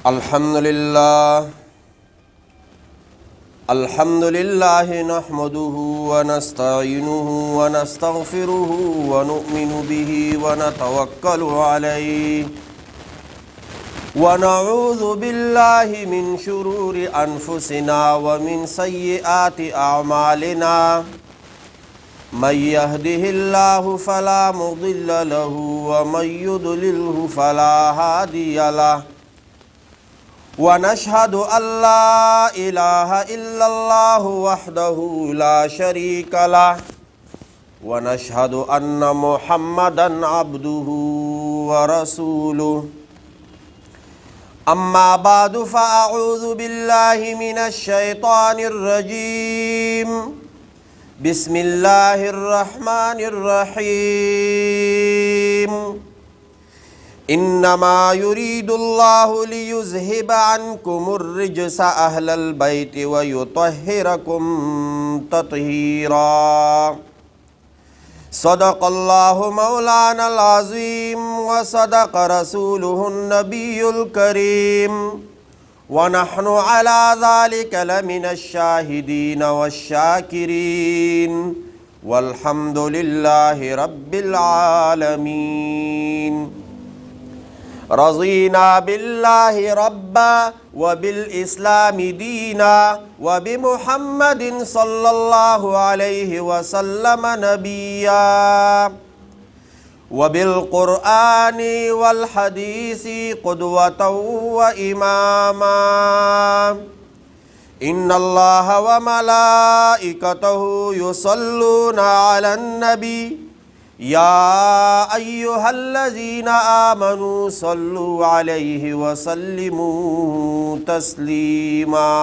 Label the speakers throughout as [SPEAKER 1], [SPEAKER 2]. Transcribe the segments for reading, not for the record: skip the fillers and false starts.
[SPEAKER 1] الحمد لله نحمده ونستعينه ونستغفره ونؤمن به ونتوكل عليه ونعوذ بالله من شرور أنفسنا ومن سيئات أعمالنا من يهده الله فلا مضل له ومن يضلله فلا هادي له ونشهد أن لا إله إلا الله وحده لا شريك له ونشهد أن محمدا عبده ورسوله أما بعد فأعوذ بالله من الشيطان الرجيم بسم الله الرحمن الرحيم إنما يريد الله ليذهب عنكم الرجس أهل البيت ويطهركم تطهيرا صدق الله مولانا العظيم وصدق رسوله النبي الكريم ونحن على ذلك لمن الشاهدين والشاكرين والحمد لله رب العالمين رضينا بالله ربا وبالإسلام دينا وبمحمد صلى الله عليه وسلم نبيا وبالقرآن والحديث قدوة وإماما إن الله وملائكته يصلون على النبي يا أيها الذين آمنوا صلوا عليه وسلموا تسليما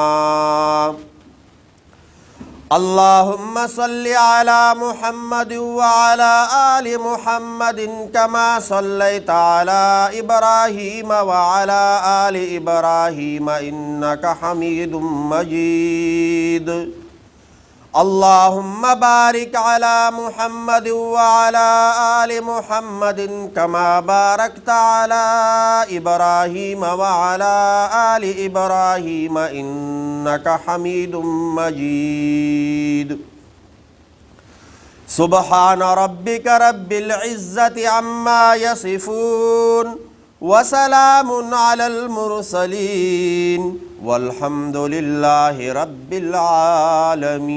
[SPEAKER 1] اللهم صل على محمد وعلى آل محمد كما صليت على إبراهيم وعلى آل إبراهيم إنك حميد مجيد اللهم بارك على محمد وعلى آل محمد كما باركت على إبراهيم وعلى آل إبراهيم إنك حميد مجيد سبحان ربك رب العزة عما يصفون وسلام على المرسلين والحمد لله رب العالمين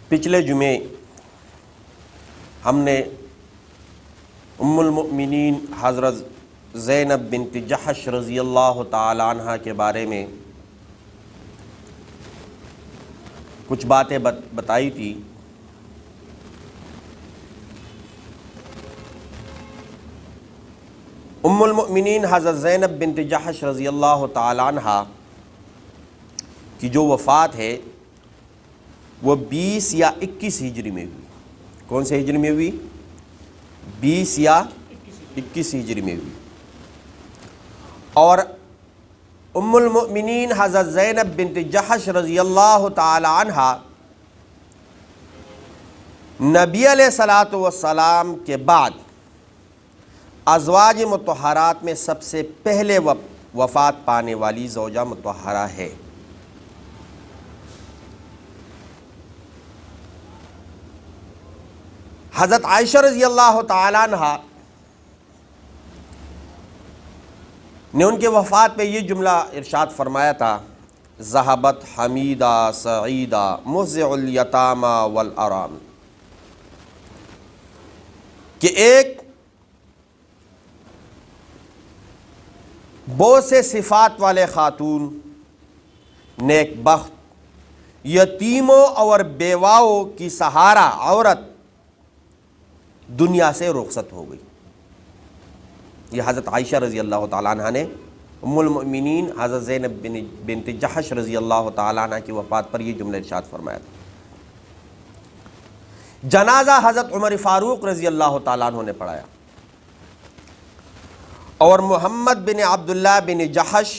[SPEAKER 1] پچھلے جمعے ہم نے ام المؤمنین حضرت زینب بنت جحش رضی اللہ تعالی عنہ کے بارے میں کچھ باتیں بتائی تھی۔ ام المؤمنین حضرت زینب بنت جحش رضی اللہ تعالی عنہ کی جو وفات ہے وہ 20 یا 21 ہجری میں ہوئی۔ کون سے ہجری میں ہوئی؟ 20 یا 21 ہجری میں ہوئی۔ اور ام المؤمنین حضرت زینب بنت جحش رضی اللہ تعالی عنہ نبی علیہ الصلوۃ والسلام کے بعد ازواج مطہرات میں سب سے پہلے وفات پانے والی زوجہ مطہرہ ہے۔ حضرت عائشہ رضی اللہ تعالی عنہ نے ان کے وفات پہ یہ جملہ ارشاد فرمایا تھا، ذہبت حمیدہ سعیدہ مفزع الیتامى والارام، کہ ایک بہت سے صفات والے خاتون نیک بخت یتیموں اور بیواؤں کی سہارا عورت دنیا سے رخصت ہو گئی۔ یہ حضرت عائشہ رضی اللہ تعالیٰ عنہ نے ام المؤمنین حضرت زینب بنت جحش رضی اللہ تعالیٰ عنہ کی وفات پر یہ جملہ ارشاد فرمایا تھا۔ جنازہ حضرت عمر فاروق رضی اللہ تعالیٰ عنہ نے پڑھایا، اور محمد بن عبداللہ بن جحش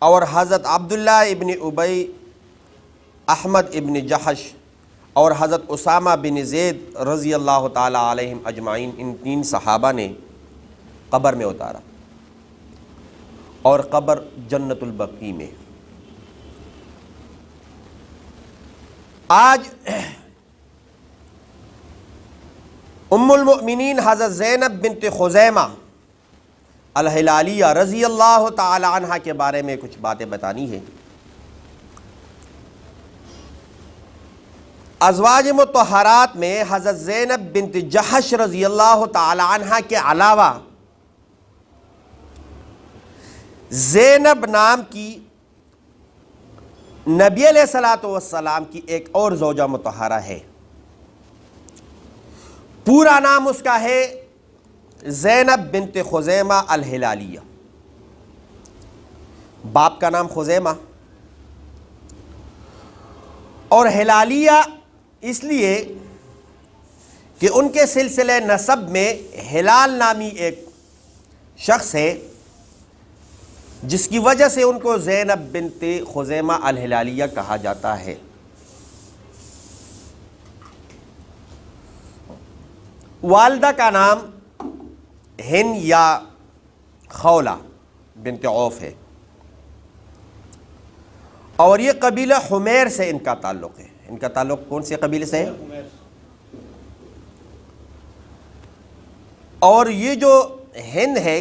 [SPEAKER 1] اور حضرت عبداللہ ابن ابی، احمد ابن جحش اور حضرت اسامہ بن زید رضی اللہ تعالیٰ علیہم اجمعین، ان 3 صحابہ نے قبر میں اتارا، اور قبر جنت البقیع میں۔ آج ام المؤمنین حضرت زینب بنت خزیمہ الہلالیہ رضی اللہ تعالی عنہ کے بارے میں کچھ باتیں بتانی ہے۔ ازواج مطہرات میں حضرت زینب بنت جحش رضی اللہ تعالی عنہ کے علاوہ زینب نام کی نبی علیہ الصلوۃ والسلام کی ایک اور زوجہ مطہرہ ہے۔ پورا نام اس کا ہے زینب بنت خزیمہ الہلالیہ۔ باپ کا نام خزیمہ، اور ہلالیہ اس لیے کہ ان کے سلسلے نسب میں ہلال نامی ایک شخص ہے، جس کی وجہ سے ان کو زینب بنت خزیمہ الہلالیہ کہا جاتا ہے۔ والدہ کا نام ہند یا خولہ بنت عوف ہے، اور یہ قبیلہ حمیر سے ان کا تعلق ہے۔ ان کا تعلق کون سے قبیلے سے ہے؟ اور یہ جو ہند ہے،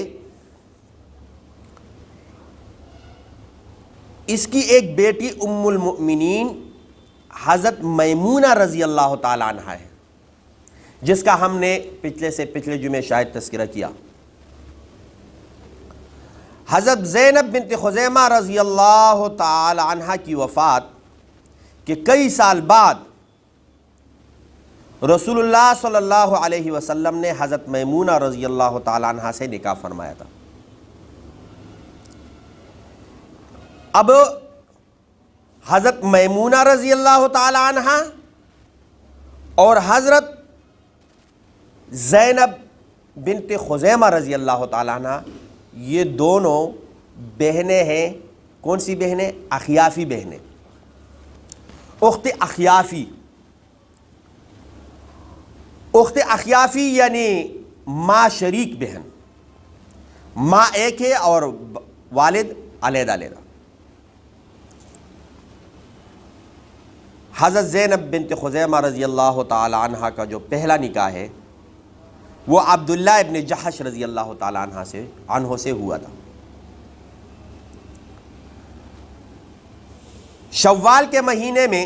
[SPEAKER 1] اس کی ایک بیٹی ام المؤمنین حضرت میمونہ رضی اللہ تعالیٰ عنہ ہے، جس کا ہم نے پچھلے جمعے شاید تذکرہ کیا۔ حضرت زینب بنت خزیمہ رضی اللہ تعالی عنہ کی وفات کے کئی سال بعد رسول اللہ صلی اللہ علیہ وسلم نے حضرت میمونہ رضی اللہ تعالی عنہ سے نکاح فرمایا تھا۔ اب حضرت میمونہ رضی اللہ تعالی عنہ اور حضرت زینب بنت خزیمہ رضی اللہ تعالی عنہ، یہ دونوں بہنیں ہیں۔ کون سی بہنیں؟ اخیافی بہنیں، اخت اخیافی۔ اخت اخیافی یعنی ماں شریک بہن، ماں ایک ہے اور والد علیحدہ علیحدہ۔ حضرت زینب بنت خزیمہ رضی اللہ تعالی عنہ کا جو پہلا نکاح ہے وہ عبداللہ ابن جحش رضی اللہ تعالی عنہ سے ہوا تھا۔ شوال کے مہینے میں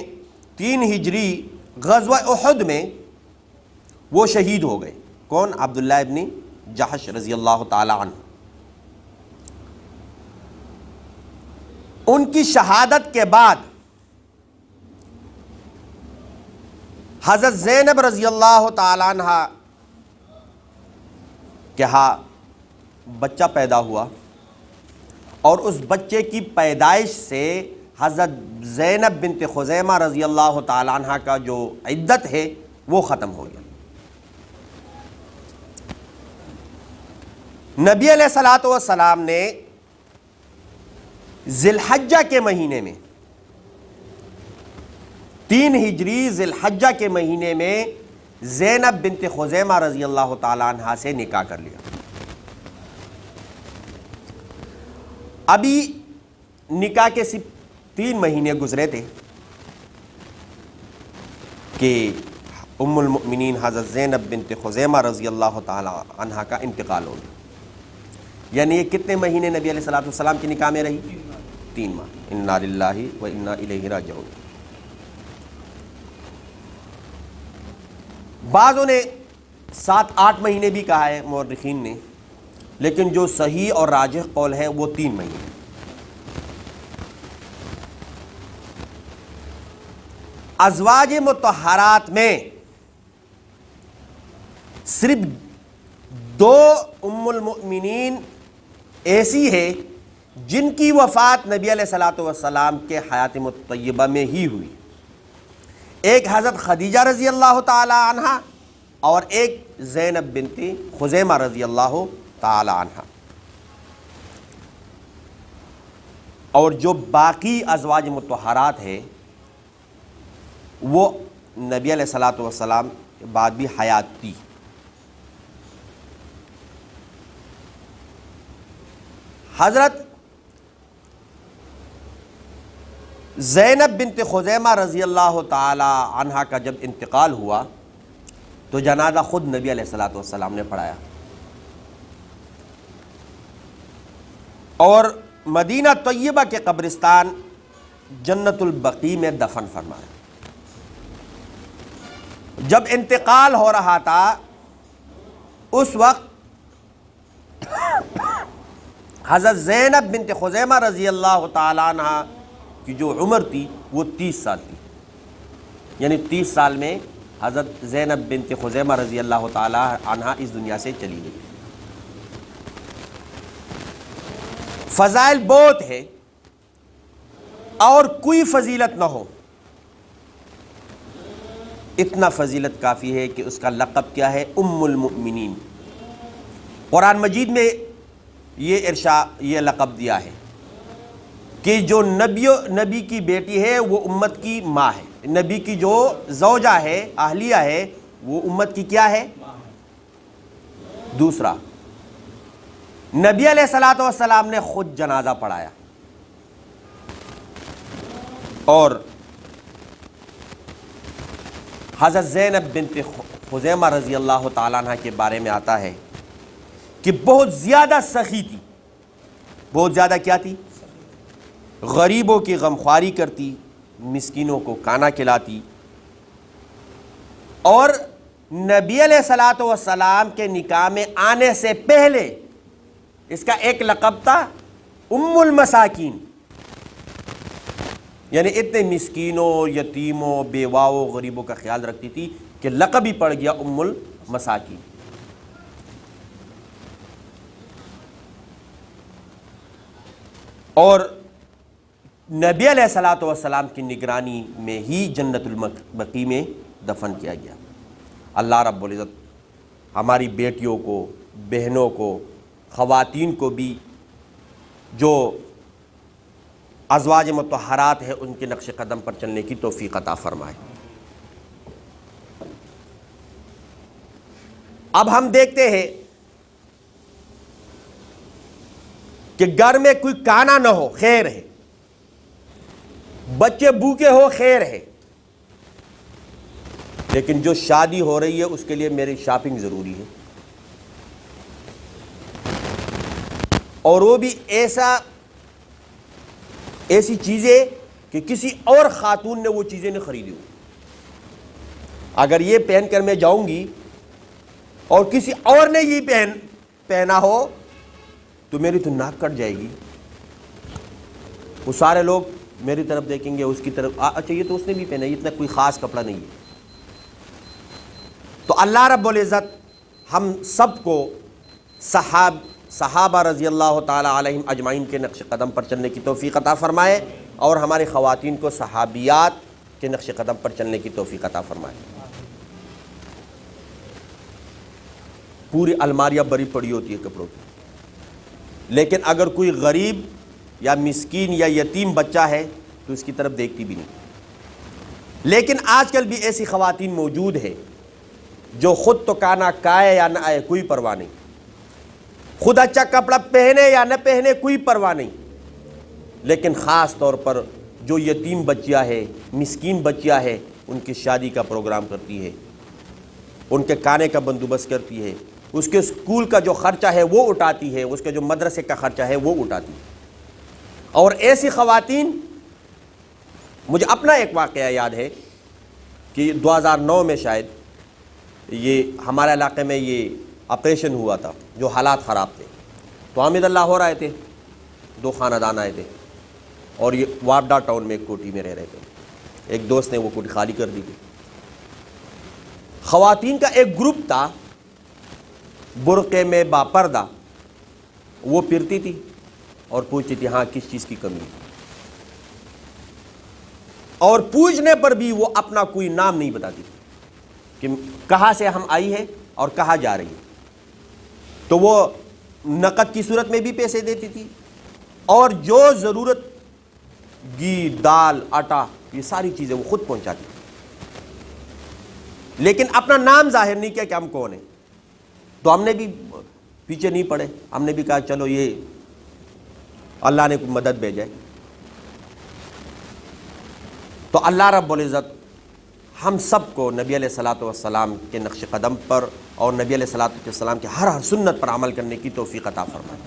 [SPEAKER 1] 3 ہجری غزوہ احد میں وہ شہید ہو گئے۔ کون؟ عبداللہ ابن جحش رضی اللہ تعالی عنہ۔ ان کی شہادت کے بعد حضرت زینب رضی اللہ تعالی عنہ کہ ہاں بچہ پیدا ہوا، اور اس بچے کی پیدائش سے حضرت زینب بنت خزیمہ رضی اللہ تعالی عنہ کا جو عدت ہے وہ ختم ہو گیا۔ نبی علیہ الصلوۃ والسلام نے ذی الحجہ کے مہینے میں 3 ہجری ذی الحجہ کے مہینے میں زینب بنت خزیمہ رضی اللہ تعالی عنہ سے نکاح کر لیا۔ ابھی نکاح کے صرف 3 مہینے گزرے تھے کہ ام المؤمنین حضرت زینب بنت خزیمہ رضی اللہ تعالی عنہ کا انتقال ہو گیا۔ یعنی یہ کتنے مہینے نبی علیہ الصلوۃ والسلام کی نکاح میں رہی؟ 3 ماہ۔ انا للہ و انا الیہ راجعون۔ بعضوں نے 7-8 مہینے بھی کہا ہے مورخین نے، لیکن جو صحیح اور راجح قول ہے وہ 3 مہینے۔ ازواج مطہرات میں صرف 2 ام المؤمنین ایسی ہے جن کی وفات نبی علیہ الصلوۃ والسلام کے حیات مطیبہ میں ہی ہوئی۔ ایک حضرت خدیجہ رضی اللہ تعالی عنہ اور ایک زینب بنت خزیمہ رضی اللہ تعالی عنہ۔ اور جو باقی ازواج مطہرات ہیں وہ نبی علیہ الصلوۃ والسلام کے بعد بھی حیات تھی. حضرت زینب بنت خزیمہ رضی اللہ تعالی عنہا کا جب انتقال ہوا تو جنازہ خود نبی علیہ الصلوۃ والسلام نے پڑھایا اور مدینہ طیبہ کے قبرستان جنت البقیع میں دفن فرمایا. جب انتقال ہو رہا تھا اس وقت حضرت زینب بنت خزیمہ رضی اللہ تعالی عنہ کی جو عمر تھی وہ 30 سال تھی. یعنی 30 سال میں حضرت زینب بنت خزیمہ رضی اللہ تعالی عنہ اس دنیا سے چلی گئی. فضائل بہت ہے اور کوئی فضیلت نہ ہو، اتنا فضیلت کافی ہے کہ اس کا لقب کیا ہے؟ ام المؤمنین. قرآن مجید میں یہ لقب دیا ہے کہ جو نبی کی بیٹی ہے وہ امت کی ماں ہے. نبی کی جو زوجہ ہے، اہلیہ ہے، وہ امت کی کیا ہے؟ دوسرا، نبی علیہ الصلوۃ والسلام نے خود جنازہ پڑھایا اور حضرت زینب بنت خزیمہ رضی اللہ تعالیٰ عنہ کے بارے میں آتا ہے کہ بہت زیادہ سخی تھی. بہت زیادہ کیا تھی؟ غریبوں کی غمخواری کرتی، مسکینوں کو کھانا کھلاتی. اور نبی علیہ الصلوۃ والسلام کے نکاح میں آنے سے پہلے اس کا ایک لقب تھا ام المساکین. یعنی اتنے مسکینوں، یتیموں، بیواؤں، غریبوں کا خیال رکھتی تھی کہ لقب ہی پڑ گیا ام المساکین. اور نبی علیہ الصلوۃ والسلام کی نگرانی میں ہی جنت البقیع میں دفن کیا گیا. اللہ رب العزت ہماری بیٹیوں کو، بہنوں کو، خواتین کو بھی جو ازواج مطہرات ہیں ان کے نقش قدم پر چلنے کی توفیق عطا فرمائے. اب ہم دیکھتے ہیں کہ گھر میں کوئی کانا نہ ہو خیر ہے، بچے بھوکے ہو خیر ہے، لیکن جو شادی ہو رہی ہے اس کے لیے میری شاپنگ ضروری ہے. اور وہ بھی ایسی چیزیں کہ کسی اور خاتون نے وہ چیزیں نہیں خریدی ہو. اگر یہ پہن کر میں جاؤں گی اور کسی اور نے یہ پہنا ہو تو میری تو ناک کٹ جائے گی. وہ سارے لوگ میری طرف دیکھیں گے، اس کی طرف، اچھا یہ تو اس نے بھی پہنا ہے، اتنا کوئی خاص کپڑا نہیں ہے. تو اللہ رب العزت ہم سب کو صحابہ رضی اللہ تعالی علیہم اجمعین کے نقش قدم پر چلنے کی توفیق عطا فرمائے اور ہماری خواتین کو صحابیات کے نقش قدم پر چلنے کی توفیق عطا فرمائے. پوری الماریاں بری پڑی ہوتی ہے کپڑوں کی، لیکن اگر کوئی غریب یا مسکین یا یتیم بچہ ہے تو اس کی طرف دیکھتی بھی نہیں. لیکن آج کل بھی ایسی خواتین موجود ہیں جو خود تو کانا کھائے یا نہ آئے کوئی پرواہ نہیں، خود اچھا کپڑا پہنے یا نہ پہنے کوئی پرواہ نہیں، لیکن خاص طور پر جو یتیم بچیاں ہے، مسکین بچیاں ہے، ان کی شادی کا پروگرام کرتی ہے، ان کے کھانے کا بندوبست کرتی ہے، اس کے اسکول کا جو خرچہ ہے وہ اٹھاتی ہے، اس کے جو مدرسے کا خرچہ ہے وہ اٹھاتی ہے. اور ایسی خواتین، مجھے اپنا ایک واقعہ یاد ہے کہ 2009 میں شاید یہ ہمارے علاقے میں یہ آپریشن ہوا تھا، جو حالات خراب تھے، تو حامد اللہ ہو رہے تھے، 2 خاندان آئے تھے اور یہ وابڈا ٹاؤن میں ایک کوٹھی میں رہ رہے تھے. ایک دوست نے وہ کوٹھی خالی کر دی تھی. خواتین کا ایک گروپ تھا برقعے میں باپردہ، وہ پھرتی تھی اور پوچھتی تھی ہاں کس چیز کی کمی ہے، اور پوچھنے پر بھی وہ اپنا کوئی نام نہیں بتاتی کہ کہاں سے ہم آئی ہے اور کہاں جا رہی ہے. تو وہ نقد کی صورت میں بھی پیسے دیتی تھی اور جو ضرورت گھی، دال، آٹا، یہ ساری چیزیں وہ خود پہنچاتی تھی. لیکن اپنا نام ظاہر نہیں کیا کہ ہم کون ہیں. تو ہم نے بھی پیچھے نہیں پڑے, ہم نے بھی کہا چلو یہ اللہ نے کوئی مدد بھیجے. تو اللہ رب العزت ہم سب کو نبی علیہ الصلوۃ والسلام کے نقش قدم پر اور نبی علیہ الصلوۃ والسلام کے ہر سنت پر عمل کرنے کی توفیق عطا فرمائے.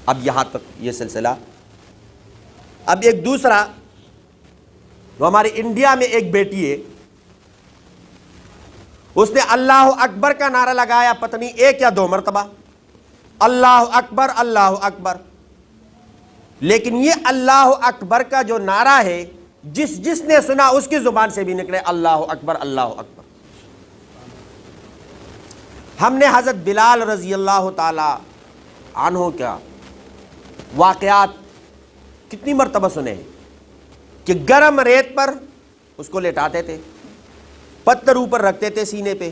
[SPEAKER 1] اب یہاں تک یہ سلسلہ. اب ایک دوسرا, جو ہمارے انڈیا میں ایک بیٹی ہے, اس نے اللہ اکبر کا نعرہ لگایا پتہ نہیں 1 یا 2 مرتبہ, اللہ اکبر اللہ اکبر. لیکن یہ اللہ اکبر کا جو نعرہ ہے, جس نے سنا اس کی زبان سے بھی نکلے اللہ اکبر اللہ اکبر. ہم نے حضرت بلال رضی اللہ تعالی عنہ کا واقعات کتنی مرتبہ سنے ہیں کہ گرم ریت پر اس کو لٹاتے تھے, پتھر اوپر رکھتے تھے سینے پہ,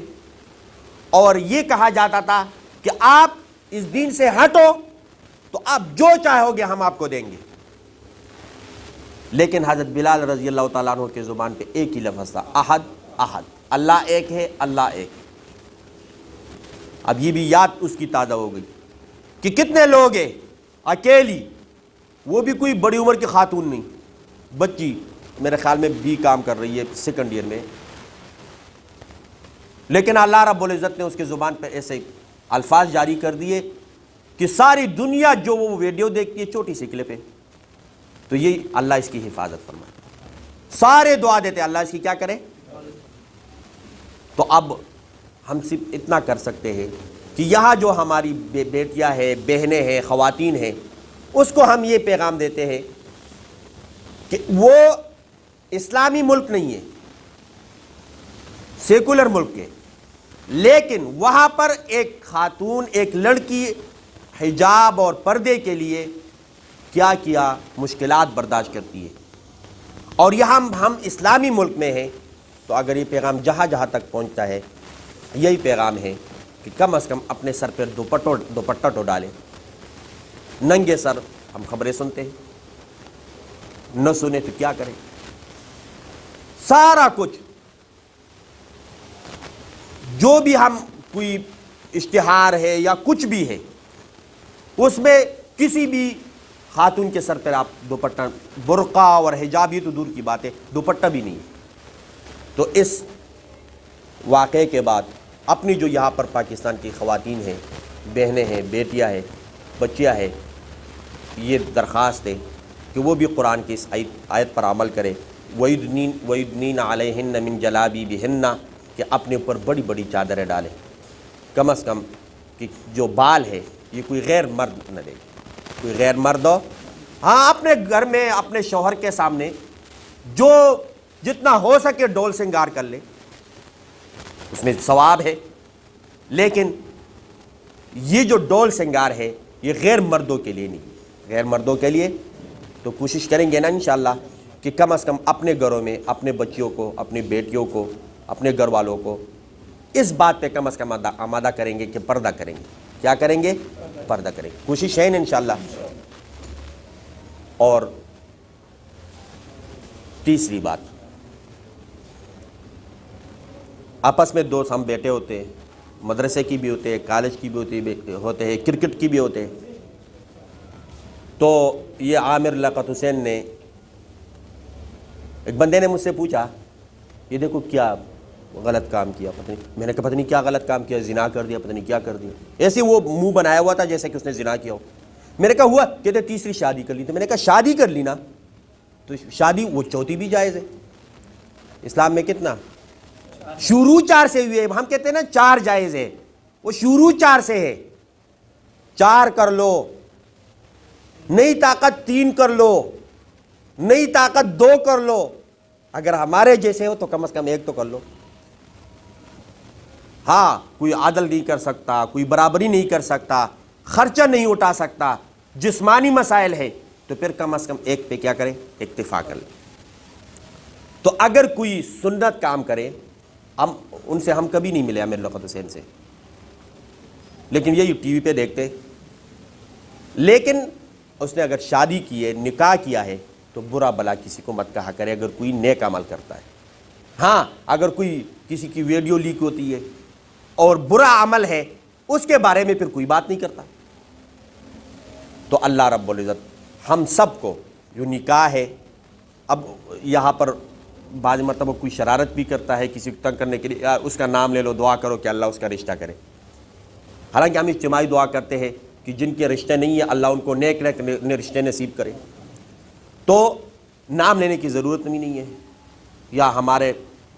[SPEAKER 1] اور یہ کہا جاتا تھا کہ آپ اس دین سے ہٹو تو آپ جو چاہو گے ہم آپ کو دیں گے. لیکن حضرت بلال رضی اللہ تعالیٰ عنہ کے زبان پہ ایک ہی لفظ تھا, احد احد, اللہ ایک ہے اللہ ایک ہے. اب یہ بھی یاد اس کی تازہ ہو گئی کہ کتنے لوگ ہیں اکیلی, وہ بھی کوئی بڑی عمر کی خاتون نہیں, بچی میرے خیال میں بھی کام کر رہی ہے 2nd ایئر میں, لیکن اللہ رب العزت نے اس کے زبان پہ ایسے الفاظ جاری کر دیے کہ ساری دنیا جو وہ ویڈیو دیکھتی ہے چھوٹی سی کلپ ہے, تو یہ اللہ اس کی حفاظت فرمائے. سارے دعا دیتے اللہ اس کی کیا کرے. تو اب ہم صرف اتنا کر سکتے ہیں کہ یہاں جو ہماری بیٹیاں ہیں, بہنیں ہیں, خواتین ہیں, اس کو ہم یہ پیغام دیتے ہیں کہ وہ اسلامی ملک نہیں ہے, سیکولر ملک ہے, لیکن وہاں پر ایک خاتون, ایک لڑکی حجاب اور پردے کے لیے کیا مشکلات برداشت کرتی ہے. اور یہاں ہم اسلامی ملک میں ہیں, تو اگر یہ پیغام جہاں جہاں تک پہنچتا ہے, یہی پیغام ہے کہ کم از کم اپنے سر پر دوپٹہ تو ڈالیں. ننگے سر ہم خبریں سنتے ہیں, نہ سنے تو کیا کریں. سارا کچھ جو بھی ہم کوئی اشتہار ہے یا کچھ بھی ہے, اس میں کسی بھی خاتون کے سر پر آپ دوپٹہ, برقع اور حجاب یہ تو دور کی بات ہے, دوپٹہ بھی نہیں. تو اس واقعے کے بعد اپنی جو یہاں پر پاکستان کی خواتین ہیں, بہنیں ہیں, بیٹیاں ہیں, بچیاں ہیں, یہ درخواست ہے کہ وہ بھی قرآن کی اس آیت پر عمل کرے, وَيُدْنِينَ عَلَيْهِنَّ مِن جَلَابِيبِهِنَّ, کہ اپنے اوپر بڑی بڑی چادریں ڈالیں, کم از کم کہ جو بال ہے یہ کوئی غیر مرد نہ دے, کوئی غیر مرد ہو. ہاں اپنے گھر میں اپنے شوہر کے سامنے جو جتنا ہو سکے ڈول سنگار کر لے, اس میں ثواب ہے, لیکن یہ جو ڈول سنگار ہے یہ غیر مردوں کے لیے نہیں, غیر مردوں کے لیے. تو کوشش کریں گے نا انشاءاللہ کہ کم از کم اپنے گھروں میں اپنے بچیوں کو, اپنی بیٹیوں کو, اپنے گھر والوں کو اس بات پہ کم از کم آمادہ کریں گے کہ پردہ کریں گے. کیا کریں گے؟ پردہ کریں گے. کوشش ہے انشاءاللہ. اور تیسری بات, آپس میں دوست ہم بیٹھے ہوتے ہیں, مدرسے کی بھی ہوتے ہیں, کالج کی بھی ہوتے ہیں, کرکٹ کی بھی ہوتے ہیں. تو یہ عامر لیاقت حسین نے, ایک بندے نے مجھ سے پوچھا, یہ دیکھو کیا غلط کام کیا, پتہ نہیں. میں نے کہا پتہ نہیں کیا غلط کام کیا, زنا کر دیا, پتہ نہیں کیا کر دیا. ایسے وہ منہ بنایا ہوا تھا جیسے کہ اس نے زنا کیا ہو. میں نے کہا ہوا, کہتے تیسری شادی کر لی. تو میں نے کہا شادی کر لی نا, تو شادی وہ چوتھی بھی جائز ہے. اسلام میں کتنا شروع 4 سے ہوئے, ہم کہتے ہیں نا 4 جائز ہے, وہ شروع 4 سے ہے. 4 کر لو, نئی طاقت 3 کر لو, نئی طاقت 2 کر لو. اگر ہمارے جیسے ہو تو کم از کم 1 تو کر لو. ہاں کوئی عدل نہیں کر سکتا, کوئی برابری نہیں کر سکتا, خرچہ نہیں اٹھا سکتا, جسمانی مسائل ہے, تو پھر کم از کم 1 پہ کیا کرے, اکتفا کر لے. تو اگر کوئی سنت کام کرے, ان سے ہم کبھی نہیں ملے عامر لیاقت حسین سے, لیکن یہ ٹی وی پہ دیکھتے. لیکن اس نے اگر شادی کی ہے, نکاح کیا ہے, تو برا بلا کسی کو مت کہا کرے اگر کوئی نیک عمل کرتا ہے. ہاں اگر کوئی کسی کی ویڈیو لیک ہوتی ہے اور برا عمل ہے اس کے بارے میں پھر کوئی بات نہیں کرتا. تو اللہ رب العزت ہم سب کو جو نکاح ہے، اب یہاں پر بعض مرتبہ کوئی شرارت بھی کرتا ہے کسی کو تنگ کرنے کے لیے، یار اس کا نام لے لو، دعا کرو کہ اللہ اس کا رشتہ کرے. حالانکہ ہم اجتماعی دعا کرتے ہیں کہ جن کے رشتے نہیں ہیں اللہ ان کو نیک رشتے نصیب کرے. تو نام لینے کی ضرورت بھی نہیں ہے. یا ہمارے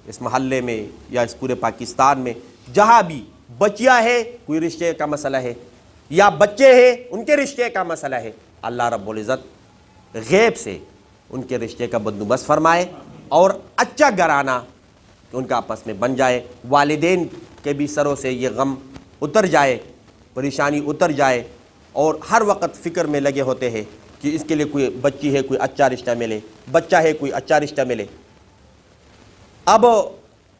[SPEAKER 1] اس محلے میں یا اس پورے پاکستان میں جہاں بھی بچیاں ہے کوئی رشتے کا مسئلہ ہے یا بچے ہیں ان کے رشتے کا مسئلہ ہے، اللہ رب العزت غیب سے ان کے رشتے کا بندوبست فرمائے اور اچھا گھرانہ ان کا آپس میں بن جائے. والدین کے بھی سروں سے یہ غم اتر جائے، پریشانی اتر جائے، اور ہر وقت فکر میں لگے ہوتے ہیں کہ اس کے لیے کوئی بچی ہے کوئی اچھا رشتہ ملے، بچہ ہے کوئی اچھا رشتہ ملے. اب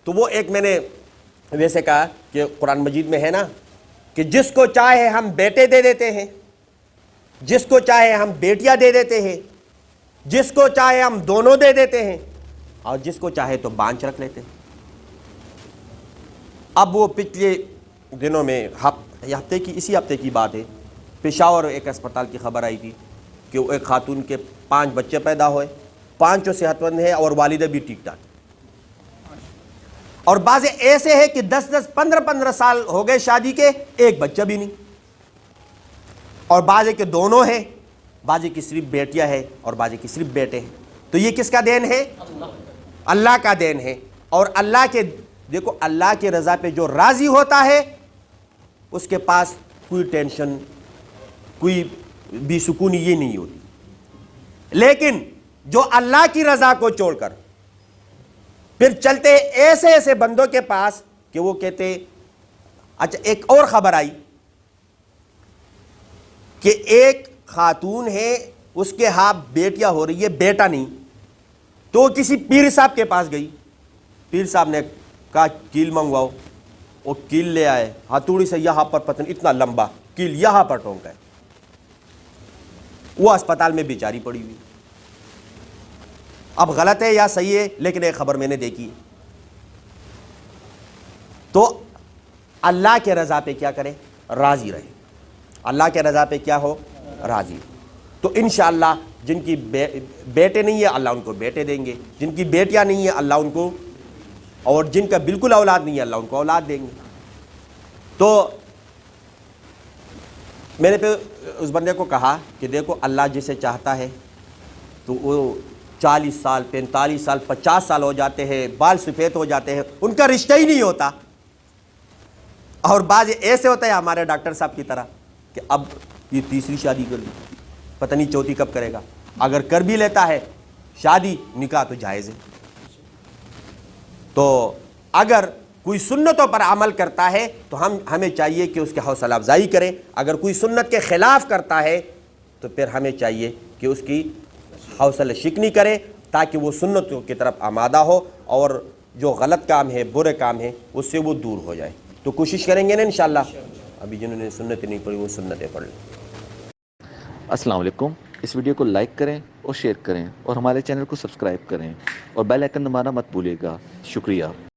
[SPEAKER 1] تو وہ ایک میں نے ویسے کہا کہ قرآن مجید میں ہے نا کہ جس کو چاہے ہم بیٹے دے دیتے ہیں، جس کو چاہے ہم بیٹیاں دے دیتے ہیں، جس کو چاہے ہم دونوں دے دیتے ہیں، اور جس کو چاہے تو بانچ رکھ لیتے ہیں. اب وہ پچھلے دنوں میں اسی ہفتے کی بات ہے، پشاور ایک اسپتال کی خبر آئی تھی کہ وہ ایک خاتون کے 5 بچے پیدا ہوئے، 5 صحت مند ہیں اور والدہ بھی ٹھیک ٹھاک. اور بعض ایسے ہیں کہ 10 15 سال ہو گئے شادی کے، ایک بچہ بھی نہیں. اور بعض کے دونوں ہیں، بعض کی صرف بیٹیاں ہیں اور بعض کی صرف بیٹے ہیں. تو یہ کس کا دین ہے؟ اللہ کا دین ہے. اور اللہ کے دیکھو اللہ کے رضا پہ جو راضی ہوتا ہے اس کے پاس کوئی ٹینشن کوئی بے سکونی یہ نہیں ہوتی. لیکن جو اللہ کی رضا کو چھوڑ کر پھر چلتے ایسے ایسے بندوں کے پاس کہ وہ کہتے. اچھا ایک اور خبر آئی کہ ایک خاتون ہے اس کے ہاں بیٹیاں ہو رہی ہے بیٹا نہیں، تو کسی پیر صاحب کے پاس گئی. پیر صاحب نے کہا کیل منگواؤ، وہ کیل لے آئے، ہتھوڑی سے یہاں پر پتن اتنا لمبا کیل یہاں پر ٹونکا ہے. وہ اسپتال میں بیچاری پڑی ہوئی. اب غلط ہے یا صحیح ہے لیکن ایک خبر میں نے دیکھی. تو اللہ کے رضا پہ کیا کرے؟ راضی رہے. اللہ کے رضا پہ کیا ہو؟ راضی. تو انشاءاللہ جن کی بیٹے نہیں ہے اللہ ان کو بیٹے دیں گے، جن کی بیٹیاں نہیں ہیں اللہ ان کو، اور جن کا بالکل اولاد نہیں ہے اللہ ان کو اولاد دیں گے. تو میں نے پہ اس بندے کو کہا کہ دیکھو اللہ جسے چاہتا ہے تو وہ 40 سال 45 سال 50 سال ہو جاتے ہیں، بال سفید ہو جاتے ہیں، ان کا رشتہ ہی نہیں ہوتا. اور بعض ایسے ہوتا ہے ہمارے ڈاکٹر صاحب کی طرح کہ اب یہ تیسری شادی کر لی، پتہ نہیں چوتھی کب کرے گا. اگر کر بھی لیتا ہے شادی نکاح تو جائز ہے. تو اگر کوئی سنتوں پر عمل کرتا ہے تو ہمیں چاہیے کہ اس کی حوصلہ افزائی کریں. اگر کوئی سنت کے خلاف کرتا ہے تو پھر ہمیں چاہیے کہ اس کی حوصلہ شکنی کریں تاکہ وہ سنتوں کی طرف آمادہ ہو اور جو غلط کام ہے برے کام ہے اس سے وہ دور ہو جائے. تو کوشش کریں گے نا انشاءاللہ. ابھی جنہوں نے سنتیں نہیں پڑھی وہ سنتیں پڑھ لیں.
[SPEAKER 2] السلام علیکم. اس ویڈیو کو لائک کریں اور شیئر کریں اور ہمارے چینل کو سبسکرائب کریں اور بیل آئیکن دبانا مت بھولیے گا. شکریہ.